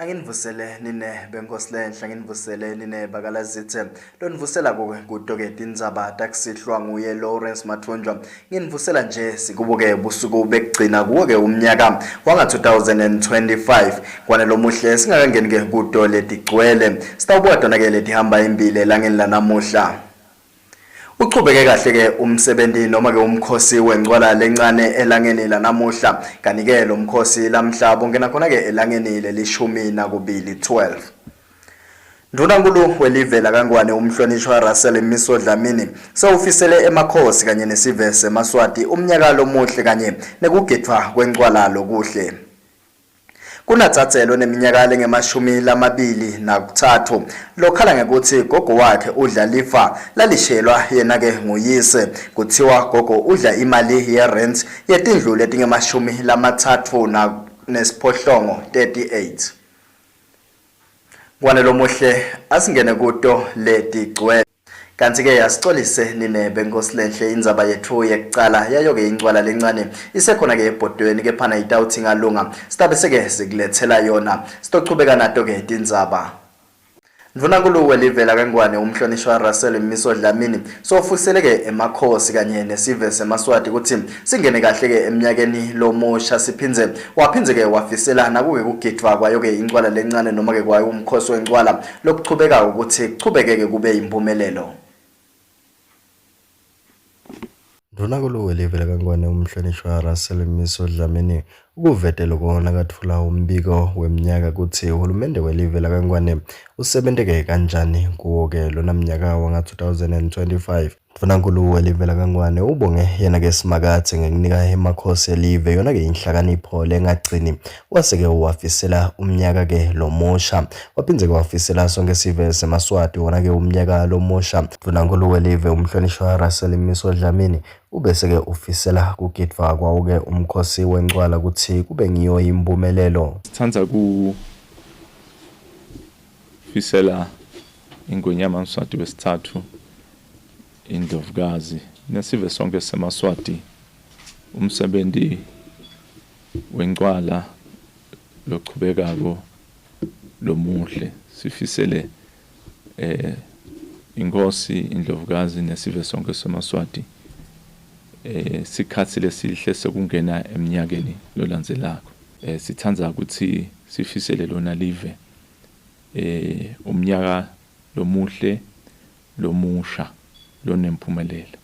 Hlangindvusele nine benkosile hlangindvusele nine bakalazithe lonivusela kudoke tindzaba takusihlwa nguye Lawrence Mathunjwa nginivusela nje sikubuke busuku bekugcina kuwoke umnyaka wanga 2025 kwanelo muhle singakangeni ke kudo letigcwele sitawubuka tona ke letihamba impilo elangeni lanamuhla. Uchubeke kahle ke umsebenzi noma ke umkhosi wencwala lencane elangeni lanamuhla kanike lo mkhosi lamhla bongena khona ke elangeni lelishumi nakubili 12. Ndunankulu welive lakangwane umhlonishwa Russell Miso Dlamini sewufisele emakhosi kanye nesive seMaswati umnyaka lomuhle kanye nekugidwa kwencwala lokuhle. Kunatsatselo neminyaka lengemashumi lamabili nakuthathu lokhala ngekuthi gogo wakhe udla lifa lalishelwa yena ke nguyise kuthiwa gogo udla imali yerent yetindlu letingemashumi lamathathu nesiphohlongo 38. Kwanelo muhle asingene kuto letigcwele kanti ke yasicolise nine benkosilenhle indzaba yethu yekucala yayo ke incwala lencane isekhona ke ebhodweni ke phana itawuthi ngalunga sitabe seke sikulethela yona sitochubeka nato ke tindzaba. Ndunankulu welive lakangwane umhlonishwa Russell Miso Dlamini sofusele ke emakhosi kanye nesive seMaswati ukuthi singene kahle ke eminyakeni lomusha siphinze ke wafisela nakuke kugidwa kwayo ke incwala lencane noma ke kwayo umkhosi wencwala lokuchubeka ukuthi kuchubeke ke kube impumelelo. Ndunankulu welive lakangwane umhlonishwa Russell Miso Dlamini ukuvetela kona kathula umbiko weminyaka kuthi uhulumende welive lakangwane usebenteke kanjani kuwo ke lona mnyaka wanga 2025. Ndunankulu welive lakangwane ubonge yena ke simakathe ngekunika emakhosi elive yona ke inhlakanipho lengagcini waseke wafisela umnyaka ke lomusha waphinze ke wafisela sonke sive seMaswati wona ke umnyaka lomusha. Ndunankulu welive umhlonishwa Russell Miso Dlamini ubese ke ufisela kugidwa kwawo ke umkhosi wencwala kuthi kube ngiyo impumelelo. Sithanda kufisela ingonyama Mswati wesithathu Indlovukazi nesive sonke seMaswati umsebenzi wencwala lochubekako lomuhle sifisele inkosi Indlovukazi nesive sonke seMaswati sikhathi lesihle sekungena eminyakeni lolandzelako. Sithanda ukuthi sifisele lona live umnyaka lomuhle lomusha lonempumelelo.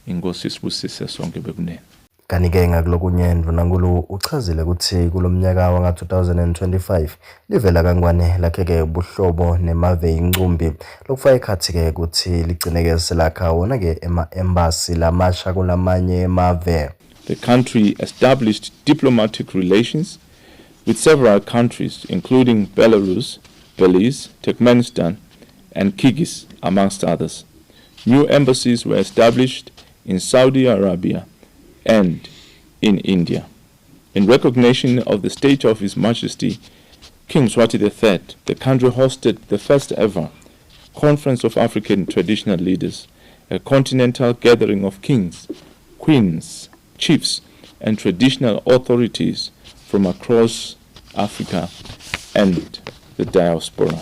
Inkosi sibusise sonke bekunene. Kanike ngakulokunye Ndunankulu uchazile ukuthi kulomnyaka wanga 2025 live lakangwane lakheke buhlobo nemave incumbi lokufaka ikhathi ke ukuthi ligcineke selakha wona ke embassy lamasha kulamanye emave. The country established diplomatic relations with several countries including Belarus, Belize, Turkmenistan and Kyrgyz amongst others. New embassies were established in Saudi Arabia and in India. In recognition of the state of His Majesty King Mswati III, the country hosted the first ever Conference of African Traditional Leaders, a continental gathering of kings, queens, chiefs, and traditional authorities from across Africa and the diaspora.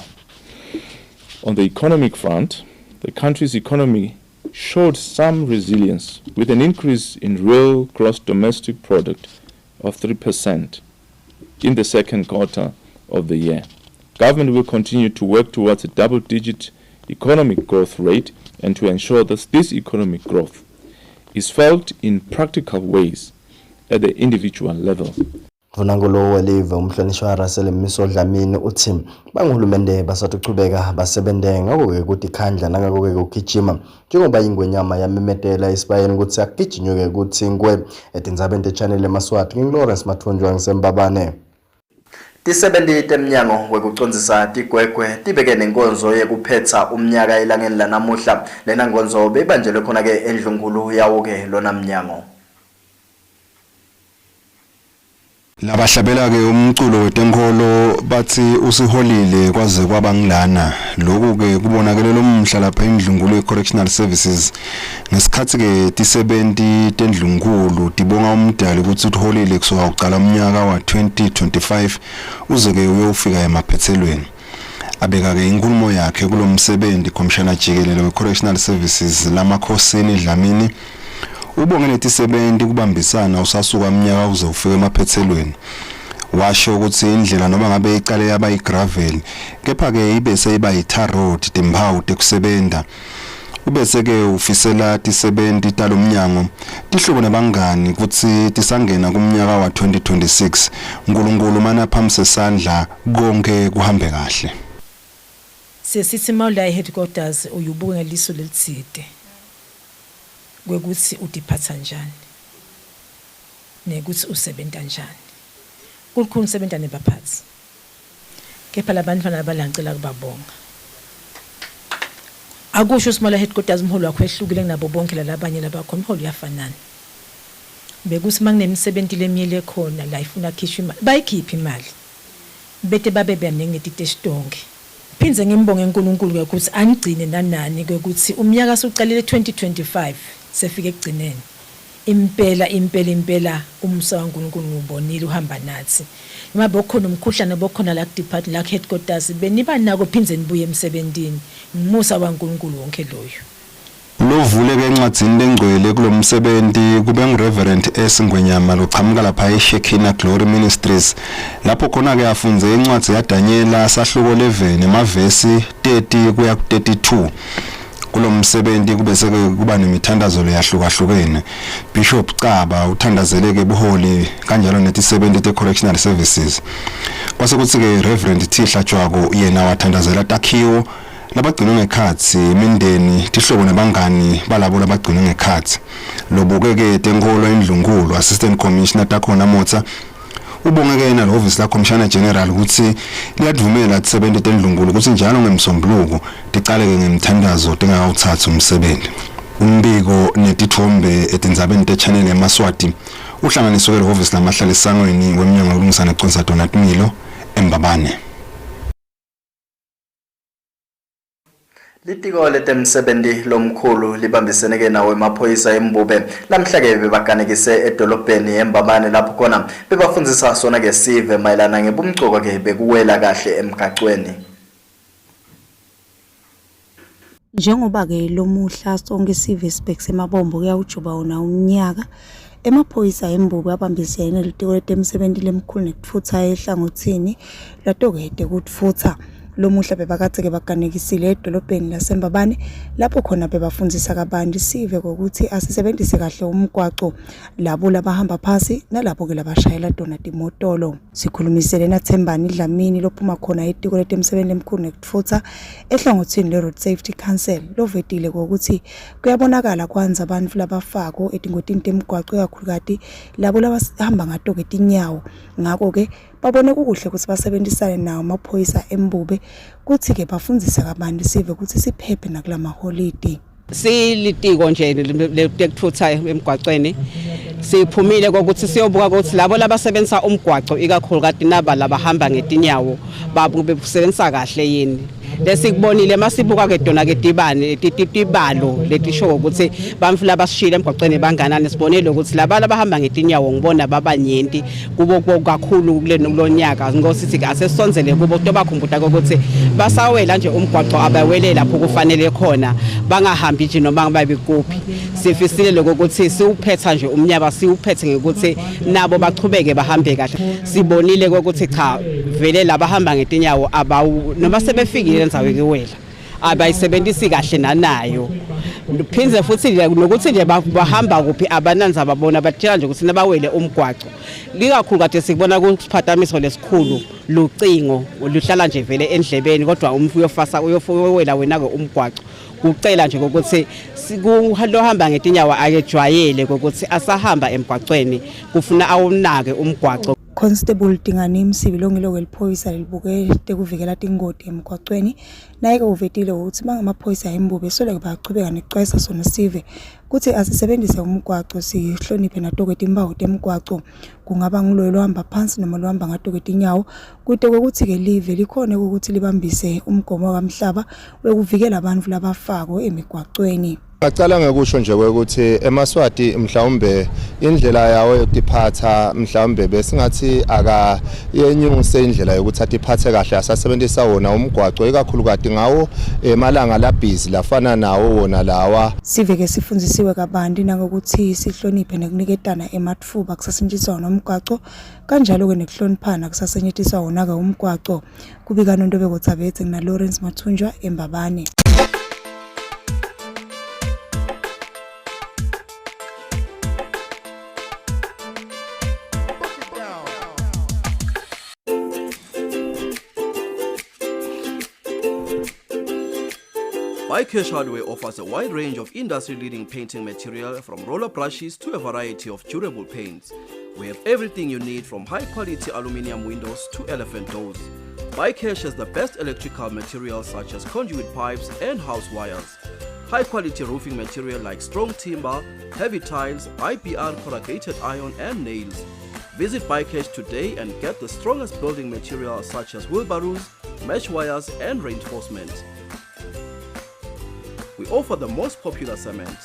On the economic front, the country's economy showed some resilience with an increase in real gross domestic product of 3% in the second quarter of the year. Government will continue to work towards a double-digit economic growth rate and to ensure that this economic growth is felt in practical ways at the individual level. Ndunankulu welive umhlonishwa Russell Miso Dlamini uthi bangihulumende basatuchubeka basebente ngako ukuthi khandla nangako ke ukugijima njengoba ingwenyama yamemetela isibayeni ukuthi akugijinywe ukuthi ingwe etindzabeni channel eMaswati ngiLawrence Mathunjwa ngisembabane. Tisebenzi temnyango wekucondzisa tigwegwe tibeke nenkonzo yekuphetsa umnyaka elangeni lanamuhla lena nkonzo bebanjelwe khona ke endlunkulu yawo ke lona mnyango. Labahlabela ke umculo wetenkolo bathi usiholile kwaze kwabangilana. Lokhu ke kubonakala lomhla lapha eNdlungulo Correctional Services ngesikhathi ke ti70 tendlungulo tibonga umdali ukuthi uholile kusuka uqala umnyaka wa 2025 uze ke uyofika emaphethelweni. Abeka ke inkulumo yakhe kulomsebenzi Commissioner Jikelele we-Correctional Services lamakhosini Dlamini ubongene ti70 kubambisana usasuka umnyaka uze ufike emaphethelweni. Washo ukuthi indlela noma ngabe iqale yaba igravel kepha ke ibe seyiba yitar road timphawu tekusebenta. Ubese ke ufisela ti70 talomnyango tihlobo nabangani ukuthi tisangena kumnyaka wa 2026 uNkulunkulu mana phamse sandla konke kuhambe kahle. Sesithi mawula headquarters uyubuka ngeliso lelitside kwekuthi udiphatha njani nekuthi usebenza njani kukhulu usebenza nebaphathi kepha labantu fana balangcela kubabonga akusho small headquarters umholo wakho ehlukile kunabo bonke labanye labakho umholo uyafanana bekuthi manginemisebenzi lemiyele khona la ifuna khishwa imali bayikhipha imali bete babe banengeti testonke phinze ngimbonge uNkulunkulu ukuthi angigcine nanani ukuthi umnyaka usuqalile 2025 sefike ekugcineni impela umsa kaNkulunkulu ngubonile uhamba nathi noma bokhona umkhuhlane bokhona la department la headquarters beniba nako phinze nibuye emsebenzini ngumusa waNkulunkulu wonke loyo Lovule ke encwadzini lengcwele kulomsebenzi kube ngu-Reverend S Ngwenyama lochamuka lapha eShekinah Glory Ministries lapho khona ke afunze incwadi yaDaniela sahluko 11 emavesi 30 kuya ku32 kulomsebenzi kube seke kuba nemithandazo yahlukahlukene. Bishop Caba uthandazeleke buholi kanjalo neti70 te-correctional services kwase kuthi ke Reverend Thihla Jwako yena wathandazela takhiwo labagcina ngekhathi imindeni tihlobo nabangani balabo labagcina ngekhathi lobukeke tenkolo eNdlungulo Assistant Commissioner takhona Motsa ubongeke na office la Commissioner General ukuthi liyadvumela 70 tendlungulo ukuthi njalo ngemsombuluko ticaleke ngemthandazo tengakawuthatha umsebenzi. Umbiko netithombe etindzabeni te-channel eMaswati uhlanganiswe ke office lamahlala esangweni wemnyango yokulungisa neconsa Donat Milo eMbabane. Litiko letemsebenzi lomkhulu libambiseneke nawe emaphoyisa eMbube lamhla ke bebaganekise edolobheni eMbabane lapho khona bebafundzisa sona ke sive mayelana ngebumcoka ke bekuwela kahle emgaqweni. Njengoba ke lomuhla sonke sive sibheke semabombo kuyawujuba wona umnyaka emaphoyisa eMbube abambisene litiko letemsebenzi lemkhulu nekufutha ehlangothini latokede kutfutha lomuhla bebakade ke baganekisile edolobheni laseMbabane lapho khona bebafundzisa kabanzi sive ukuthi asisebenzise kahle umgwaqo labo labahamba phasi nalabo ke labashayela Donat imotolo. Sikhulumisele naThembani Dlamini lophuma khona etiko letemsebenzi lemkhulu nekufutha ehlangothini le Road Safety Council lovetile ukuthi kuyabonakala kwanza abantu labafako etingotini temgwaqo kakhulukati labo labahamba ngatoketi inyawo ngako ke babone kuhle ukuthi basebenzisane nawo amaphoyisa eMbube kuthi ke bafundzisa kabanzi sive ukuthi siphephe nakulama holiday. Silitiko nje lekuthuthwa emgwaqweni siphumile ukuthi siyobuka ukuthi labo labasebenzisa umgwaqo ikakhulukati naba labahamba ngetinyawo babusebenzisa kahle yini. Lesikubonile masibuka ke dona ke dibane titibalo letisho ukuthi bamfula basishile emgwaqweni banganani sibonile ukuthi laba labahamba ngetinyawo ngibona babanyenti kubo kakhulu kulonyaka ngosithi asesonzele kubo tobakhumbuta ukuthi basawela nje umgwaqo abawele lapho kufanele khona bangahambi nje noma babe kuphi. Sifisile lokuthi siuphetha nje umnyaka siuphethe ngekuthi nabo bachubeke bahambe kahle. Sibonile ukuthi cha vele labahamba ngetinyawo abawu noma sebefikile enzawe kwela abayisebenzisi kahle nanayo. Phinze futhi nokuthi nje bahamba kuphi abananza babona batshela nje ukuthi nabawele umgwaqo likakhulu kade sikubona kuphathamiso lesikhulu lucingo luhlala nje vele endlebeni kodwa umfuyofasa uyofowela wena ke umgwaqo kucela nje ukuthi sikuhamba ngetinyawo akejwayele ukuthi asahamba emgwaqweni kufuna awunake umgwaqo. Constable Dingani Msibi longilo weliphoyisa libukete kuvikela tingoti emgwaqweni naye ke uvetile ukuthi bangamaphoyisa embube soleke bachubeka necwayisa sona sive kuthi asisebenzise umgwaqo sihloniphe natokwe imbawu temgwaqo kungaba ngulo lohamba phansi noma lohamba ngatokwe inyawo kude ukuthi ke live likhona ukuthi libambise umgomo kamhlaba wekuvikela abantu labafako emigwaqweni. Ngacala ngekusho nje ukuthi eMaswati mhlawumbe indlela yawo yokuphatha mhlawumbe besingathi aka yenyuse indlela yokuthi atiphathe kahle asasebenzisa wona umgwaqo ikakhulukati ngawo emalanga labhizi lafana nawo wona lawa. Siveke sifundzisiwe kabanti nangokuthi sihloniphe nekuniketana ematfuba kusasetshenziswa wona umgwaqo kanjalo ke nekuhloniphana kusasetshenziswa wona ke umgwaqo kubika nonto bekuthabethe na Lawrence Mathunjwa eMbabane. BuyCash Hardware offers a wide range of industry-leading painting material from roller brushes to a variety of durable paints. We have everything you need from high-quality aluminium windows to elephant doors. BuyCash has the best electrical materials such as conduit pipes and house wires. High-quality roofing material like strong timber, heavy tiles, IPR corrugated iron and nails. Visit BuyCash today and get the strongest building material such as wheelbarrows, mesh wires and reinforcements. We offer the most popular cement.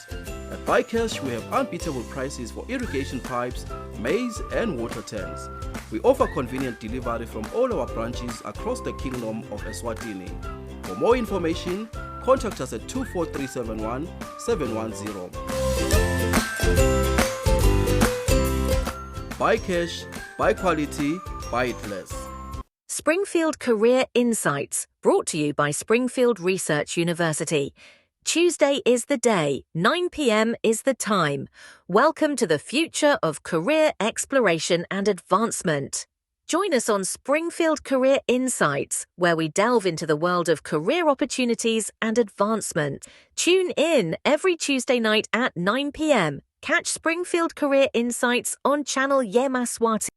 At BuyCash, we have unbeatable prices for irrigation pipes, maize and water tanks. We offer convenient delivery from all our branches across the Kingdom of Eswatini. For more information, contact us at 24371 710. BuyCash, buy quality, buy it less. Springfield Career Insights, brought to you by Springfield Research University. Tuesday is the day, 9 p.m. is the time. Welcome to the future of career exploration and advancement. Join us on Springfield Career Insights, where we delve into the world of career opportunities and advancement. Tune in every Tuesday night at 9 p.m. Catch Springfield Career Insights on channel Yemaswati.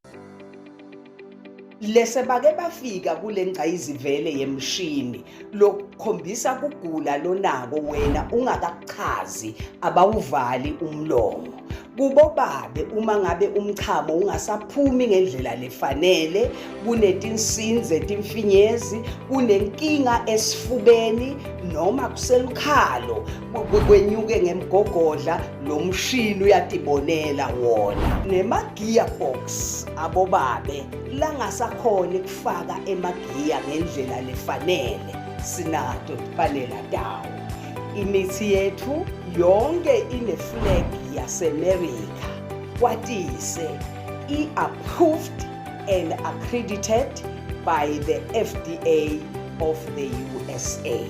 Lese bake bafika kule ngqayizivele yemshini lokukhombisa kugula lonako wena ungakachazi abawuvali umlomo kubo babe uma ngabe umchamo ungasaphumi ngendlela lefanele kunetinsinzi etimfinyezi kunenkinga esifubeni noma kuselukhalo kwenyuke ngemgogodla lo mshini uyatibonela wona nema-gearbox abo babe langasakhona ukufaka emagiya ngendlela lefanele sinato tipanela dawo imithi yethu yonke ine-flag yaseMerika kwatise i-approved and accredited by the FDA of the USA.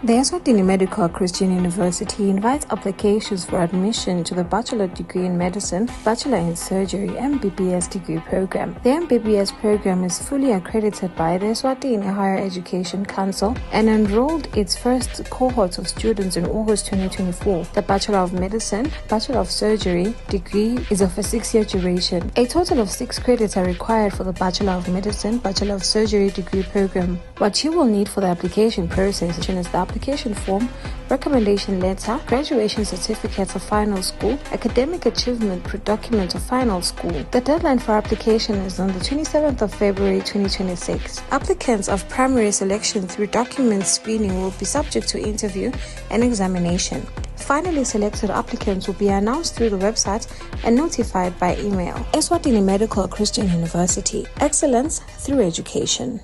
The Eswatini Medical Christian University invites applications for admission to the Bachelor Degree in Medicine, Bachelor in Surgery, MBBS degree program. The MBBS program is fully accredited by the Eswatini Higher Education Council and enrolled its first cohort of students in August 2024. The Bachelor of Medicine, Bachelor of Surgery degree is of a 6-year duration. A total of 6 credits are required for the Bachelor of Medicine, Bachelor of Surgery degree program. What you will need for the application process is the application form, recommendation letter, graduation certificate of final school, academic achievement document of final school. The deadline for application is on the 27th of February 2026. Applicants of primary selection through document screening will be subject to interview and examination. Finally selected applicants will be announced through the website and notified by email. Eswatini Medical Christian University. Excellence through education.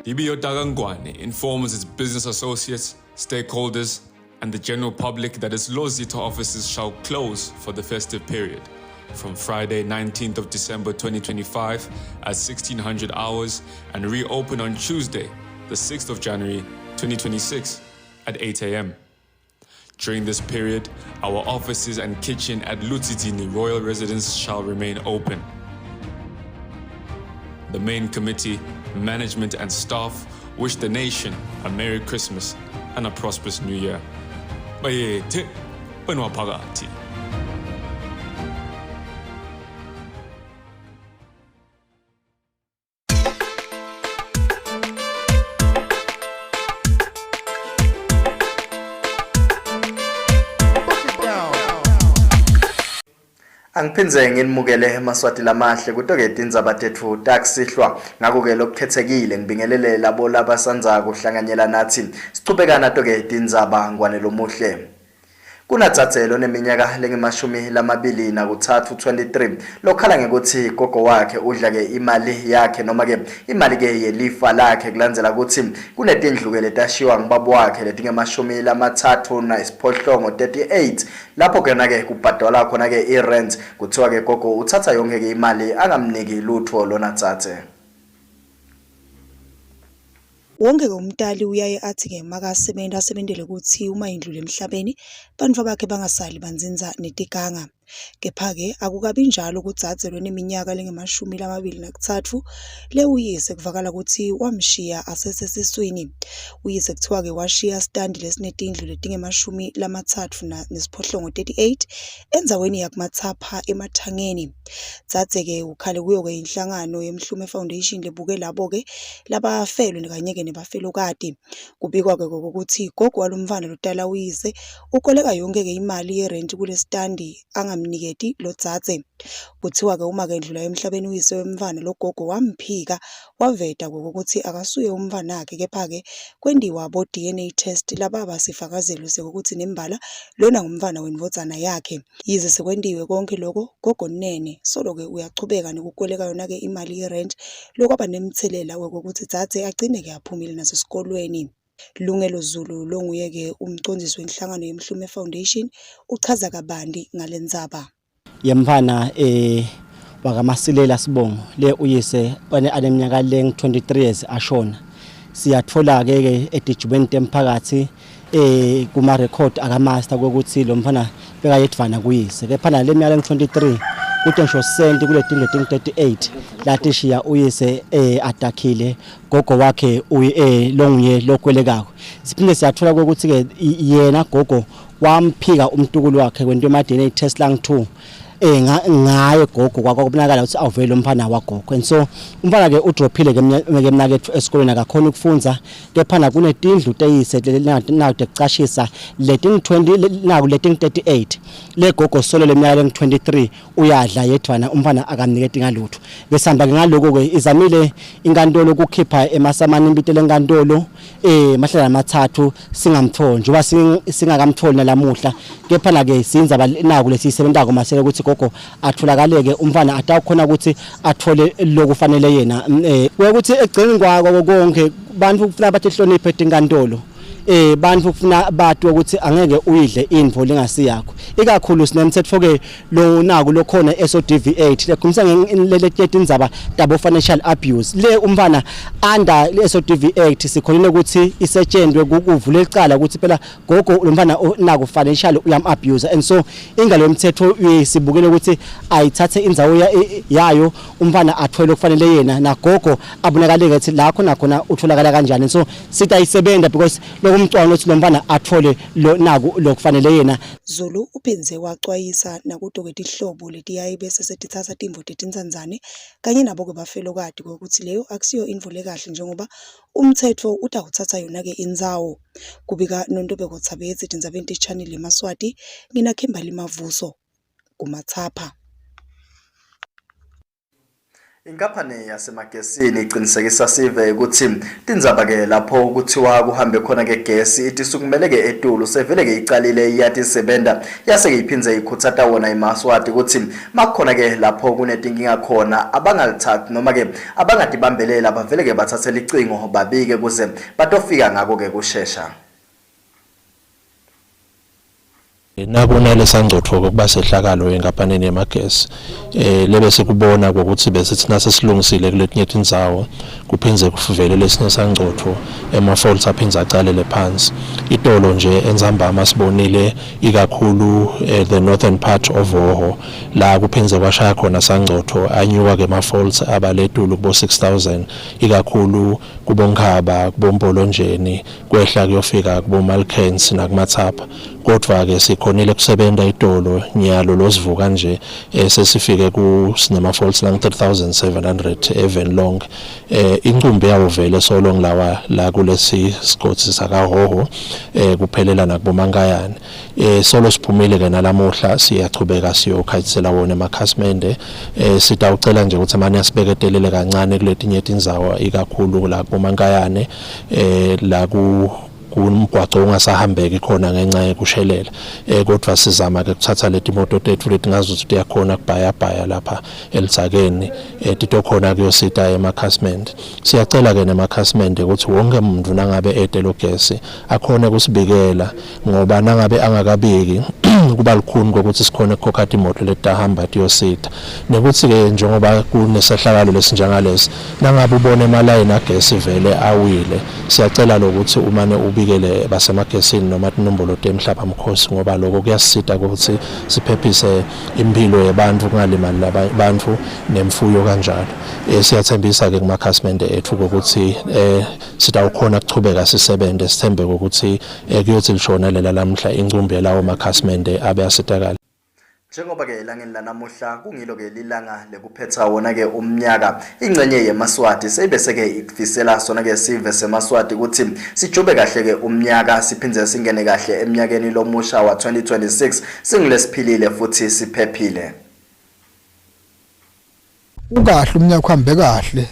DBO Dagangwane informs its business associates, stakeholders, and the general public that its Lozita offices shall close for the festive period from Friday 19th of December 2025 at 1600 hours and reopen on Tuesday the 6th of January 2026 at 8 a.m. During this period, our offices and kitchen at Lutitini Royal Residence shall remain open. The main committee, management and staff wish the nation a Merry Christmas and a prosperous New Year. Bayethe, Benwaphakathi. Angiphinze nginimukele emaswati lamahle kutoke tindzaba tethu takusihlwa ngakho-ke lokukhethekile ngibingelele labo labasanza kuhlanganyela nathi sichubekana toke tindzaba ngwanelo muhle. Kunatsatselo neminyaka lengemashumi lamabili nakuthathu 23 lokhala ngekuthi gogo wakhe udla-ke imali yakhe noma-ke imali-ke yelifa lakhe kulandzela ukuthi kunetindlu-ke letashiwa ngubaba wakhe letingemashumi lamathathu nesiphohlongo 38 lapho kena-ke kubhadalwa khona-ke i-rent kuthiwa-ke gogo uthatha yonke-ke imali angamniki lutho lonatsatse. Wonke umntali uyaye athi-ke makasebenza asebentele ukuthi uma indlule emhlabeni bantu bakhe bangasali banzinza netiganga. Kepha-ke akukabi njalo kudzadzelwe neminyaka lengemashumi lamabili nakuthathu le uyise kuvakala ukuthi wamshiya asesesiswini. Uyise kuthiwa-ke washiya standi lesinetindlu letingemashumi lamathathu nesiphohlongo 38 enzaweni yakumathapha emathangeni. Dzadze-ke ukhale kuyo-ke inhlangano yeMhlume Foundation lebuke labo-ke labafelwe kanye-ke nebafelokati. Kubikwa-ke kokuthi gogo walomfana lotala uyise ukoleka yonke-ke imali yerenti kule standi angamniketi lo dzadze. Kuthiwa-ke uma-ke endlula emhlabeni uyise wemfana lo gogo wamphika waveta kokuthi akasuye umfana wakhe kepha-ke kwendiwa abo DNA test laba basifakazelo sekuthi nembala lona ngumfana wendvodzana yakhe. Yize sekwendiwe konke lokho gogo Nene solo-ke uyachubeka nokukoleka yona-ke imali yerent lokwaba nemthelela wokuthi dzadze agcine-ke aphumile naso esikolweni. Lungelo Zulu longuye-ke umcondzisi wenhlangano yeMhlume Foundation uchaza kabandi ngalendzaba. Yemfana wakamasilela Sibongo le uyise aneminyaka leng-23 years ashona. Siyatfola-ke edijubeni temphakathi kuma record akamaster kokuthi lo mfana bekayedvana kuyise. Kephana le minyaka leng-23 kuthi ngisho senti kule tindlu leting-38 lathi shiya uyise adakhile gogo wakhe longuye lokwelekako. Siphinde siyathola ukuthi-ke yena gogo wamphika umtukulu wakhe kwento ema-DNA test lang-2 ngaye gogo kwakubonakala ukuthi awuvele umfana wagogo. And so umfana-ke udrophile ngemnakethu esikolweni akakhona ukufunza kephana kunetindlu teyise nakude kucashisa leting-38 le gogo solo leminyaka leng-23 uyadla yedwana umfana akamniketi ngalutho. Besihamba-ke ngaloko-ke izamile inkantolo ukukhipha emasamani impitelo enkantolo mahlala amathathu singamtholi njengoba singakamtholi nalamuhla kephana-ke sindzaba naku lesiyisebentako masele ukuthi gogo atholakale-ke umfana atawukhona ukuthi athole lokufanele yena ukuthi ekugcineni kwako konke bantu kufuna bathi hloniphe tinkantolo bantu kufuna bathi ukuthi angeke uyidle info lengasiyakho ikakhulu sinemthetho-ke lo naku lokhona SODV8 lekhulumisa ngetindzaba tabo financial abuse le umfana under SODV8 sikhonile ukuthi isetshenzwe kuvula icala ukuthi phela gogo umfana naku financial uyam abuse. And so ingalo yomthetho sibukele ukuthi ayithathe indzawo yayo umfana athole okufanele yena nagogo abonakale ukuthi la khona utholakala kanjani. So sithi ayisebenda because umntwana othi lo mfana athole naku lokufanele yena. Zulu uphinze waxwayisa nakudoketa ihlobo letiyayi bese setithatha timvo tetinzanzane kanye nabo-ke bafelokati ukuthi leyo akusiyo indvule kahle njengoba umthetho utawuthatha yona-ke indzawo. Kubika Nontobeko Tshabetsi tindzabeni te-channel eMaswati ngina Kimberly Mavuso kumathapha. Inkampani yasemagesini iqinisekisa sive ukuthi tindzaba-ke lapho kuthiwa kuhambe khona-ke gesi ithi sukumeleke etulu sevele-ke icalile iyathi sebenda yase-ke iphindze ikhutsata wona iMaswati ukuthi makukhona-ke lapho kunetinkinga khona abangalithathi noma-ke abangadibambelela bavele-ke bathathele icingo babike kuze batofika ngako-ke kushesha. Nakunale sangcotho kokuba sehlakalo enkapaneni yamagesi lebe sikubona ukuthi bese thina sesilungisile kuletinye indzawo kuphinze kuvele lesinye sangcotho ema-faults aphinze acalele phansi itolo nje eNzambama sibonile ikakhulu the northern part of Hoho la kuphinze kwashaya khona sangcotho anyuka ke ma-faults abaletulu kubo 6000 ikakhulu kubonkhaba kubombolonjeni kwehla kuyofika kubo Malkens nakumathapha kodwa ke sikhonile kusebenza itolo nyalo losivuka nje sesifike ku cinema faults lang 3700 even long incumbi yawo vele so long lawa la kulesi sigodi sakahoho kuphelela nakubomankayane solo siphumile ke nalamuhla siyachubeka siyokhayisela wona emakhasimende sitawucela nje ukuthi amanye asibeketelele kancane kuletinye indzawo ikakhulu la kubomankayane la kumgwaco ungasahambeki khona ngenxa yekushelela kodwa sizama ke kuthatha leti moto tethu leti ngazuthi yakhona kubhaya lapha eLithakeni titokhona kuyosita emakhasiment siyacela ke nemakhasiment ukuthi wonke umuntu nangabe etelo gesi akhona kusibikela ngoba nangabe angakabiki kuba lukhuni ukuthi sikhona ukukhokha imoto letahamba tiyosita nekuthi ke njengoba kunesehlakalo lesinjengalesi nangabe ubone emalayini agesi vele awile siyacela lokuthi umane ubikele basemagesini noma inombolo temhlaba mkhosi ngoba lokho kuyasita ukuthi siphephise impilo yabantu kungalimali abantu nemfuyo kanjalo siyathembisa ke kumakhasimende ethu ukuthi sitawukhona ukuchubeka sisebenze sithembe ukuthi kuyothi lishonelela lamhla incumbi lawo makhasimende abe asitakala. Njengoba ke elangeni lanamuhla kungilo ke lilanga lekuphetha wona ke umnyaka ingcenye yeMaswati seyibese ke ikufisela sona ke sive seMaswati ukuthi sijobe kahle ke umnyaka siphinze singene kahle eminyakeni lomusha wa 2026 singilesiphilile futhi siphephile. Ukahle umnyaka uhambe kahle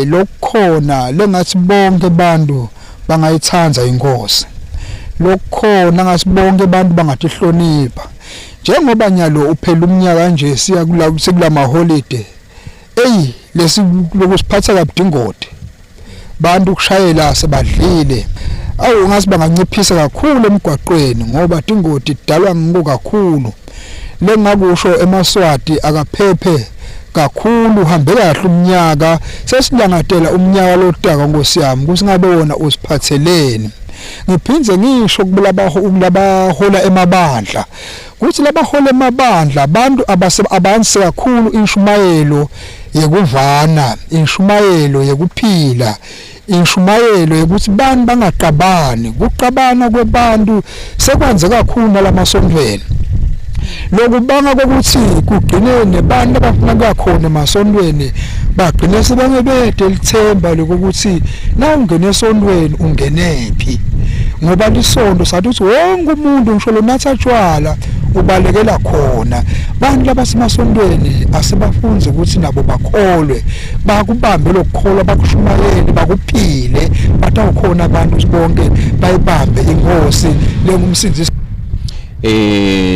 lokukhona lengathi bonke abantu bangayithanza inkosi lokukhona ngathi bonke abantu bangathihlonipha njengoba nyalo uphela umnyaka nje siya kulama holiday lesi lokusiphatha kabudingodi bantu kushayela sebadlile ngathi banganciphisa kakhulu emgwaqweni ngoba dingodi idalwa ngiko kakhulu lengakusho eMaswati akaphephe kakhulu uhambe kahle umnyaka sesilangatela umnyaka lotaka ngosiyami kusingabe wona usiphatheleni ngiphinze ngisho kubulabahola emabandla kuthi labahola emabandla abantu abanse kakhulu inshumayelo yekuvana inshumayelo yekuphila inshumayelo yokuthi bantu bangaqabani kuqabana kwebantu sekwenze kakhulu nalamasondweni lokubanga kokuthi kugcine nebantu abafuna kakhona emasondweni bagcine sebangebede lithemba lokuthi na ungene esondweni ungenephi ngoba lisondo sathi ukuthi wonke umuntu ngisho lo nathajwala ubalekela khona bantu labasemasondweni asebafunze ukuthi nabo bakholwe bakubambe lokukholwa bakushumayele bakuphile batawukhona abantu sibonke bayibambe inkosi lengumsindisi.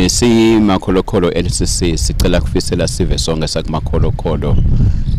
Si makholokholo LCC sicela kufisela sive sonke sakumakholokholo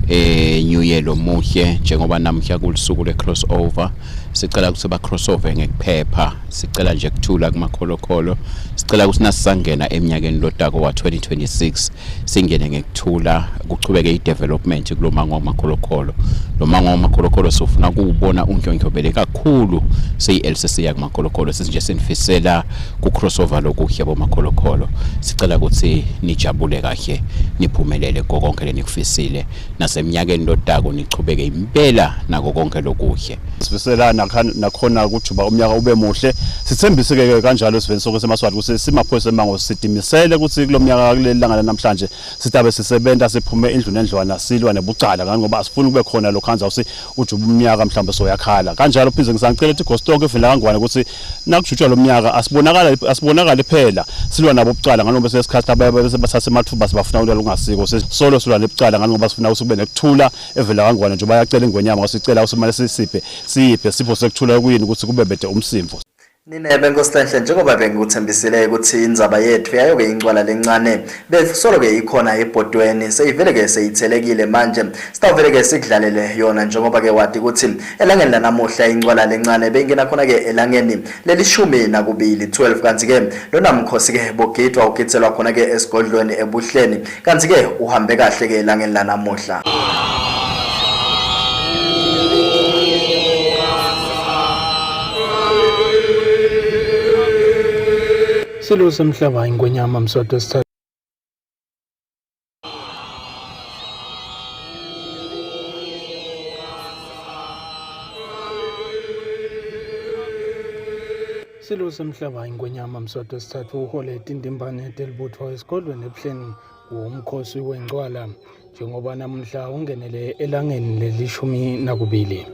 New Year lomuhle njengoba namhla kulisuku le crossover sicela ukuthi ba crossover ngekuphepha sicela nje kuthula kumakholokholo sicela ukuthi nasangena eminyakeni lotako wa 2026 singene ngekuthula kuchubeke i-development kulomango wamakholokholo lomango wamakholokholo sofuna ukubona unkyonkyobele kakhulu seyi-LCC yakumakholokholo sinje sinifisela ku crossover lokuhle bomakholokholo sicela ukuthi nijabule kahle niphumelele konke lenikufisile nasemnyakeni lotako nichubeke impela nako konke lokuhle sifisela nakhona ukujuba umnyaka ube muhle sithembise ke kanjalo siveni sonke seMaswati ukuthi simaphoyisa emango sidimisele ukuthi kulomnyaka kulelanga namhlanje sitabe sisebenza siphume indlu nendlwana silwa nebucala ngoba asifuni kube khona lokhanza usi ujuba umnyaka mhlawumbe soyakhala kanjalo pheze ngisangicela ukuthi igostonke evela kangwane ukuthi nakujutshwa lomnyaka asibonakala phela silwa nabo bucala ngoba sesikhathi abaye basase mathuba sibafuna ukuthi lungasiko solo silwa nebucala ngoba sifuna ukuthi kube nekuthula evela kangwane nje bayacela ingwenyama ngasicela usimale siyiphe sipho sekuthula kuyini ukuthi kube bede umsimvo. Ninebe nkosihle njengoba bengikuthembisile ukuthi indzaba yethu yayoke incwala lencane besoloke ikhona ebhodweni seyivele ke seyithelekile manje sitawuvele ke sikudlalele yona njengoba ke wadi ukuthi elangeni lanamuhla incwala lencane bengena khona ke elangeni lelishumi nakubili 12 kanti ke lona mkhosi ke bogidwa ugitselwa khona ke esigodlweni ebuhleni kanti ke uhambe kahle ke elangeni lanamuhla. Silo semhlaba ingwenyama msoto sithathu Silo semhlaba ingwenyama msoto sithathu uhole tindimbane telibutho esigodlweni ebuhleni umkhosi wencwala njengoba namhla ungenele elangeni lelishumi nakubili.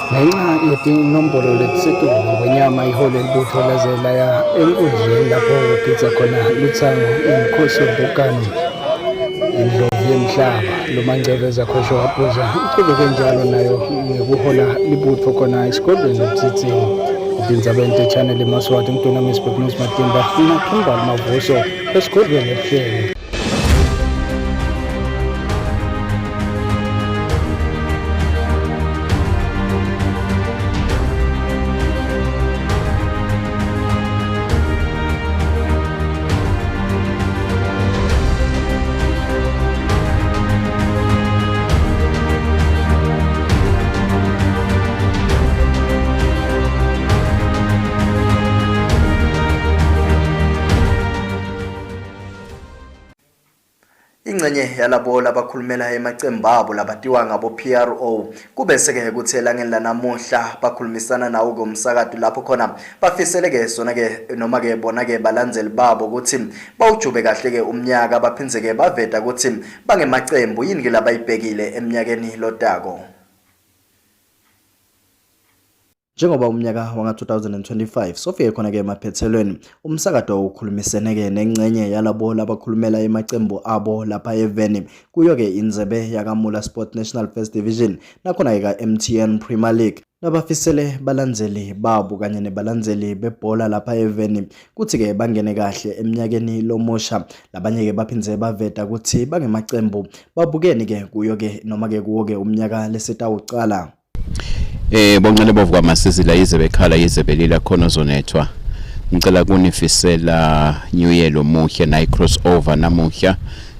Ngenxa yetinombolo letisetulu ngwenyama ihole libutho lazelaya enkundleni lapho kugidza khona lutsango umkhosi wobukani indlovu yemhlaba lomanceleza khosho wabuza ichubeke njalo nayo ngekuhola libutho khona esigodlweni ebutsitsini udindzabeni te-channel emaswati ngitona misbeknews matimba nakimbali mavuso esigodlweni ebuhleni. ingcenye yalabo labakhulumela emacembu abo labatiwa ngabo PRO kubese-ke kuthi elangeni lanamuhla bakhulumisana nawo ngomsakato lapho khona bafiseleke sona-ke noma-ke bona-ke balandzeli babo ukuthi bawujube kahle-ke umnyaka baphindze-ke baveta ukuthi bangemacembu yini-ke labayibhekile eminyakeni lotako. Njengoba umnyaka wanga-2025 sofike khona-ke emaphethelweni umsakato ukhulumiseneke nengcenye yalabo labakhulumela emacembu abo lapha eVeni kuyo-ke indzebe yakamula Sport National First Division nakhona-ke ka-MTN Premier League labafisele balandzeli babo kanye nebalandzeli bebhola lapha eVeni kuthi-ke bangene kahle eminyakeni lomusha labanye-ke baphindze baveta ukuthi bangemacembu babukeni-ke kuyo-ke noma-ke kuwo-ke umnyaka lesitawucala. Bonqele bovu kwamasisi la yize bekhala yize belila khona zonethwa ngicela kunifisela New Year lomuhle na crossover namuhla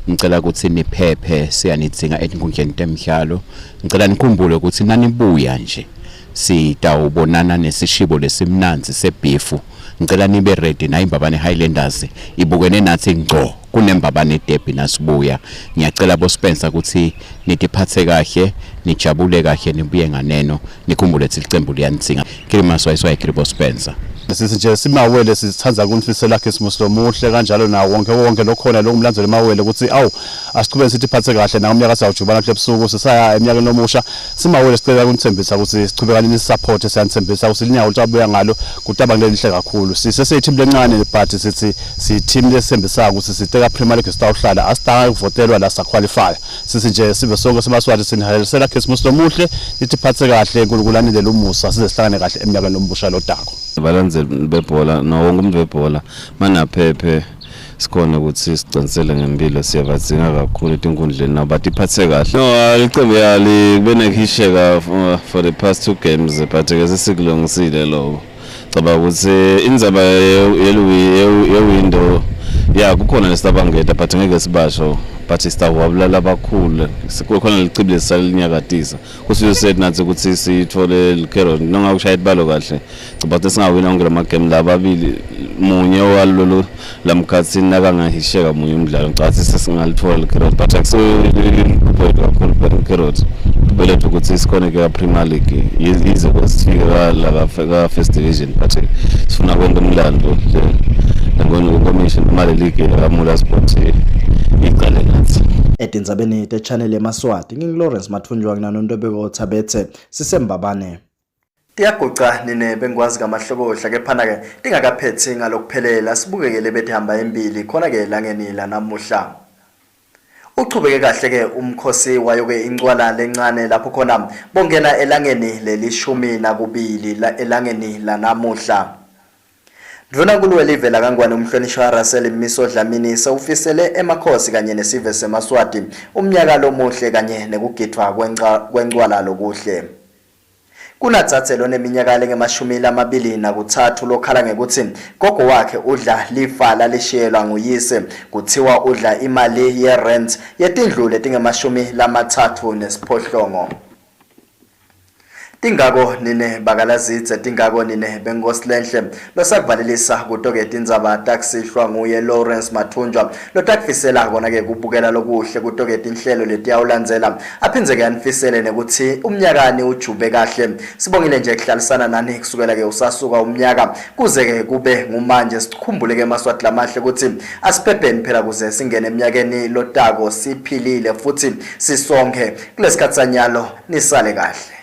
ngicela ukuthi niphephe siyanidzinga enkundleni temidlalo ngicela nikhumbule ukuthi nanibuya nje sitawubonana nesishibo lesimnanzi sebeefu ngicela nibe ready na imbabane Highlanders ibukene nathi ngco kunembabane derby nasibuya ngiyacela bo Spencer ukuthi nitiphathe kahle nijabule kahle nibuye nganeno nikhumbule ukuthi licembu liyanitsinga kilimaswayiswa eKribo Spencer sisi nje simawele sithanza kunifisela Christmas lomuhle kanjalo nawo wonke lokhona lokumlandzela emawele ukuthi awu asiqhubeke sithi phathe kahle na umnyaka sawujubana kule busuku sisaya eminyakeni lomusha simawele sicela kunithembisa ukuthi siqhubekane ni support siyanithembisa ukuthi linyawo lizabuya ngalo kutaba ngelihle kakhulu sise team lencane but sithi si team lesembisa ukuthi siteka Premier League sitawuhlala asitanga kuvotelwa la sa qualify sisi nje sibe sonke semaswati sinihalelisela Christmas lomuhle nithi phathe kahle nkulukulanile lumusa size sihlangane kahle eminyakeni lombusha lotako. Balandzeli bebhola nawo wonke umuntu webhola manaphephe sikhona ukuthi siqinisele ngempilo siyabadzinga kakhulu etinkundleni nabo batiphathe kahle. No licembu yali benekisheka for the past 2 games but ke sesilungisile lo caba ukuthi indzaba ye-window ya kukhona lesabangeta but ngeke sibasho but sitawabulala abakhulu sikukhona licibile salinyakatisa kusho said nathi ukuthi sithole icarrot nonga ukushaya ibalo kahle caba singawina ngela magame lababili munye walolo lamkhatsini nakangahisheka munye umdlalo ngicatha sesingalithola icarrot but akusoyiphoyidwa kakhulu icarrot belethu ukuthi sikhona ke Premier League yize kwasifika la ka First Division but sifuna kwenza umlando ngone commission imali league yaMula Sport iqale nathi etindzabeni te-channel emaswati ngingilawrence Mathunjwa kunanondobeko othabethe sisembabane tiyaguca nine bengwazi kamahlokohla kephana-ke tingakaphethi ngalokuphelela sibukekele betihamba embili khona-ke elangeni lanamuhla uchubeke kahle-ke umkhosi wayo-ke incwala lencane lapho khona bongena elangeni leli-12 elangeni lanamuhla. Ndvuna kuluwelive lakangwane umhlonishwa Russell Mmiso Dlamini sewufisele emakhosi kanye nesive semaswati umnyaka lomuhle kanye nekugidwa kwencwala lokuhle. Kunatsatselo neminyaka lenge-23 lokhala ngekuthi gogo wakhe udla lifa lalishelwa nguyise kuthiwa udla imali ye-rent yetindlu letinge-38. Tingako nine bakalazitse tingako nine bengoslenhle losakuvalelisa kutoke tindzaba takusihlwa nguye Lawrence Mathunjwa lotakufisela kona-ke kubukela lokuhle kutoke tinhlelo letiyawulandzela aphindze-ke anifisele nekuthi umnyakani ujube kahle. Sibongile nje kuhlalisana nani kusukela-ke usasuka umnyaka kuze-ke kube ngumanje sikhumbule-ke emaswati lamahle ukuthi asiphepheni phela kuze singene eminyakeni lotako siphilile futhi sisonke kulesikhathi sanyalo nisale kahle.